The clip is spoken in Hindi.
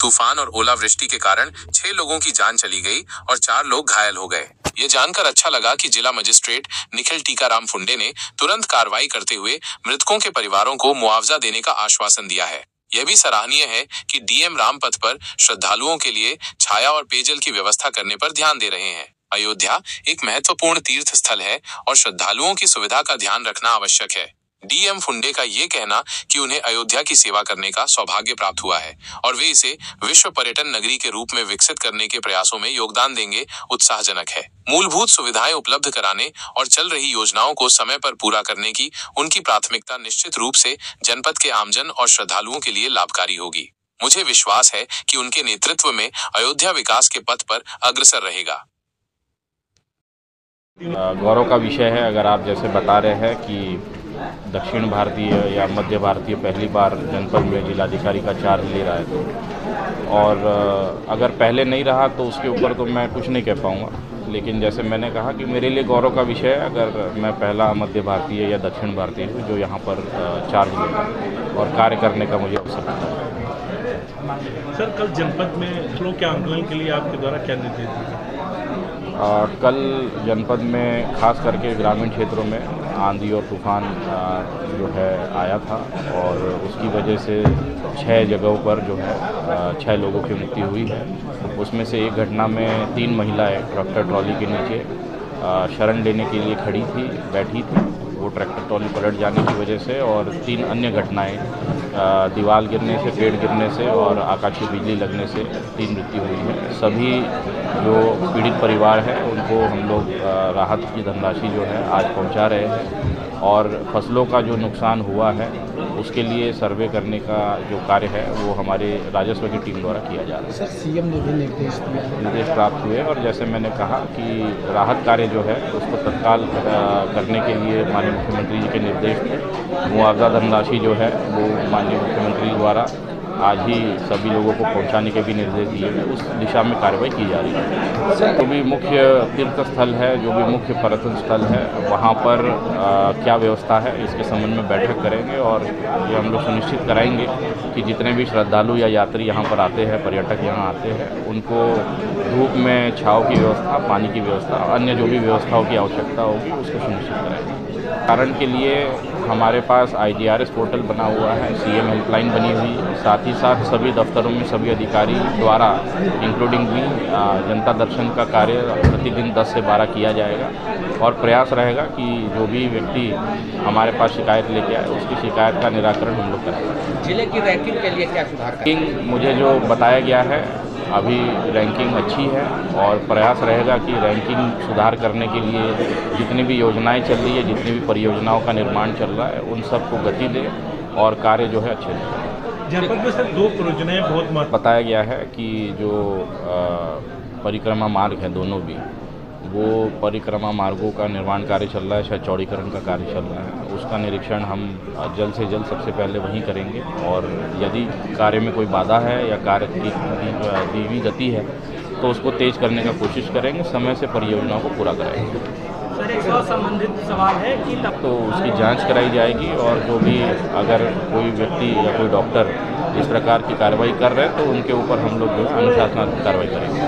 तूफान और ओलावृष्टि के कारण 6 लोगों की जान चली गई और 4 लोग घायल हो गए। ये जानकर अच्छा लगा कि जिला मजिस्ट्रेट निखिल टीकाराम फुंडे ने तुरंत कार्रवाई करते हुए मृतकों के परिवारों को मुआवजा देने का आश्वासन दिया है। यह भी सराहनीय है कि डीएम रामपथ पर श्रद्धालुओं के लिए छाया और पेयजल की व्यवस्था करने पर ध्यान दे रहे हैं। अयोध्या एक महत्वपूर्ण तीर्थ स्थल है और श्रद्धालुओं की सुविधा का ध्यान रखना आवश्यक है। डीएम फुंडे का ये कहना कि उन्हें अयोध्या की सेवा करने का सौभाग्य प्राप्त हुआ है और वे इसे विश्व पर्यटन नगरी के रूप में विकसित करने के प्रयासों में योगदान देंगे, उत्साहजनक है। मूलभूत सुविधाएं उपलब्ध कराने और चल रही योजनाओं को समय पर पूरा करने की उनकी प्राथमिकता निश्चित रूप से जनपद के आमजन और श्रद्धालुओं के लिए लाभकारी होगी। मुझे विश्वास है कि उनके नेतृत्व में अयोध्या विकास के पथ पर अग्रसर रहेगा। गौरव का विषय है। अगर आप जैसे बता रहे हैं कि दक्षिण भारतीय या मध्य भारतीय पहली बार जनपद में जिलाधिकारी का चार्ज ले रहा है तो, और अगर पहले नहीं रहा तो उसके ऊपर तो मैं कुछ नहीं कह पाऊँगा, लेकिन जैसे मैंने कहा कि मेरे लिए गौरव का विषय है अगर मैं पहला मध्य भारतीय या दक्षिण भारतीय हूँ जो यहाँ पर चार्ज लेगा और कार्य करने का मुझे अवसर मिला। सर, कल जनपद में लोगों के आंदोलन के लिए आपके द्वारा क्या निर्देश दिए? कल जनपद में खास करके ग्रामीण क्षेत्रों में आंधी और तूफान जो है आया था और उसकी वजह से 6 जगहों पर जो है 6 लोगों की मृत्यु हुई है। उसमें से एक घटना में 3 महिलाएं ट्रैक्टर ट्रॉली के नीचे शरण लेने के लिए खड़ी थी, बैठी थी। वो ट्रैक्टर ट्रॉली पलट जाने की वजह से और 3 अन्य घटनाएं दीवार गिरने से, पेड़ गिरने से और आकाशीय बिजली लगने से 3 मृत्यु हुई है। सभी जो पीड़ित परिवार है उनको हम लोग राहत की धनराशि जो है आज पहुंचा रहे हैं और फसलों का जो नुकसान हुआ है उसके लिए सर्वे करने का जो कार्य है वो हमारे राजस्व की टीम द्वारा किया जा रहा है। सर, सीएम ने भी निर्देश प्राप्त हुए और जैसे मैंने कहा कि राहत कार्य जो है उसको तत्काल करने के लिए माननीय मुख्यमंत्री जी के निर्देश थे। मुआवजा धनराशि जो है वो माननीय मुख्यमंत्री द्वारा आज ही सभी लोगों को पहुंचाने के भी निर्देश दिए गए, उस दिशा में कार्रवाई की जा रही है। जो भी मुख्य तीर्थ स्थल है, जो भी मुख्य पर्यटन स्थल है, वहाँ पर क्या व्यवस्था है इसके संबंध में बैठक करेंगे और ये हम लोग सुनिश्चित कराएंगे कि जितने भी श्रद्धालु या यात्री यहाँ पर आते हैं, पर्यटक यहाँ आते हैं, उनको धूप में छाँव की व्यवस्था, पानी की व्यवस्था, अन्य जो भी व्यवस्थाओं की आवश्यकता होगी उसको सुनिश्चित कराएंगे। कारण के लिए हमारे पास IGRS पोर्टल बना हुआ है, CM हेल्पलाइन बनी हुई है, साथ ही साथ सभी दफ्तरों में सभी अधिकारी द्वारा इंक्लूडिंग भी जनता दर्शन का कार्य प्रतिदिन 10 से 12 किया जाएगा और प्रयास रहेगा कि जो भी व्यक्ति हमारे पास शिकायत लेके आए उसकी शिकायत का निराकरण हम लोग करेंगे। जिले की रैंकिंग के लिए क्या सुधार करेंगे? मुझे जो बताया गया है अभी रैंकिंग अच्छी है और प्रयास रहेगा कि रैंकिंग सुधार करने के लिए जितनी भी योजनाएं चल रही है, जितनी भी परियोजनाओं का निर्माण चल रहा है, उन सबको गति दे और कार्य जो है अच्छे से। जनपद में सर 2 परियोजनाएं बहुत बताया गया है कि जो परिक्रमा मार्ग है दोनों भी, वो परिक्रमा मार्गों का निर्माण कार्य चल रहा है, शायद चौड़ीकरण का कार्य चल रहा है। उसका निरीक्षण हम जल्द से जल्द सबसे पहले वहीं करेंगे और यदि कार्य में कोई बाधा है या कार्य की धीमी गति है तो उसको तेज़ करने का कोशिश करेंगे, समय से परियोजनाओं को पूरा कराएंगे। सर, एक संबंधित सवाल है कि तो उसकी जांच कराई जाएगी और जो भी अगर कोई व्यक्ति या कोई डॉक्टर इस प्रकार की कार्रवाई कर रहे हैं तो उनके ऊपर हम लोग जो है अनुशासनात्मक कार्रवाई करेंगे।